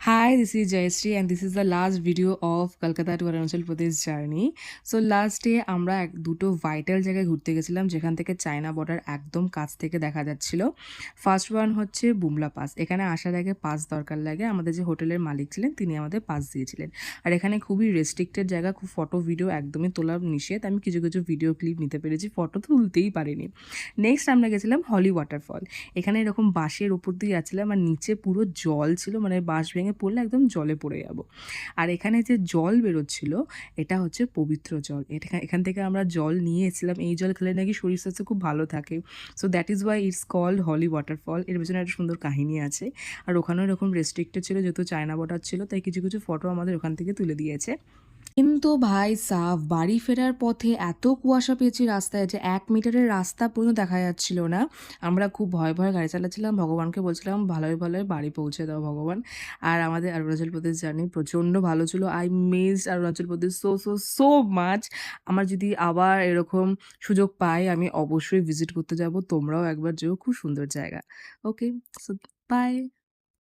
Hi, this is Jayashree and this is the last video of Kolkata to Arunachal Pradesh journey. So last day আমরা দুটো vital জায়গায় ঘুরতে গেছিলাম যেখান থেকে চায়না বর্ডার একদম কাছ থেকে দেখা যাচ্ছিল। ফার্স্ট ওয়ান হচ্ছে বুমলা পাস। এখানে আসার আগে পাস দরকার লাগে, আমাদের যে হোটেলের মালিক ছিলেন তিনি আমাদের পাস দিয়েছিলেন। আর এখানে খুবই রেস্ট্রিক্টেড জায়গা, খুব ফটো ভিডিও একদমই তোলা নিষেধ। আমি কিছু কিছু ভিডিও ক্লিপ নিতে পেরেছি, ফটো তো তুলতেই পারিনি। নেক্সট আমরা গেছিলাম হলি ওয়াটারফল। এখানে এরকম বাঁশের ওপর দিয়ে যাচ্ছিলাম আর নিচে পুরো জল ছিল, মানে বাঁশ ভেঙে পড়লে একদম জলে পড়ে যাব। আর এখানে যে জল বেরোচ্ছিল এটা হচ্ছে পবিত্র জল। এখান থেকে আমরা জল নিয়ে এসেছিলাম, এই জল খেলে নাকি শরীর স্বাস্থ্য খুব ভালো থাকে। So that is why it's called holy waterfall. এর পেছনে একটা সুন্দর কাহিনী আছে। আর ওখানেও এরকম রেস্ট্রিক্টেড ছিল, যেহেতু চায়না বর্ডার ছিল তাই কিছু কিছু ফটো আমাদের ওখান থেকে তুলে দিয়েছে। কিন্তু ভাই সাফ বাড়ি ফেরার পথে এত কুয়াশা পেয়েছি রাস্তায় যে 1 মিটারের রাস্তা পর্যন্ত দেখা যাচ্ছিল না। আমরা খুব ভয়ে ভয়ে গাড়ি চালাচ্ছিলাম, ভগবানকে বলছিলাম ভালোই ভালোই বাড়ি পৌঁছে দাও ভগবান। আর আমাদের অরুণাচল প্রদেশ জার্নি প্রচণ্ড ভালো ছিল। I miss Arunachal Pradesh so so so much. আমার যদি আবার এরকম সুযোগ পাই আমি অবশ্যই ভিজিট করতে যাব, তোমরাও একবার যেও, খুব সুন্দর জায়গা। ওকে, সো বাই।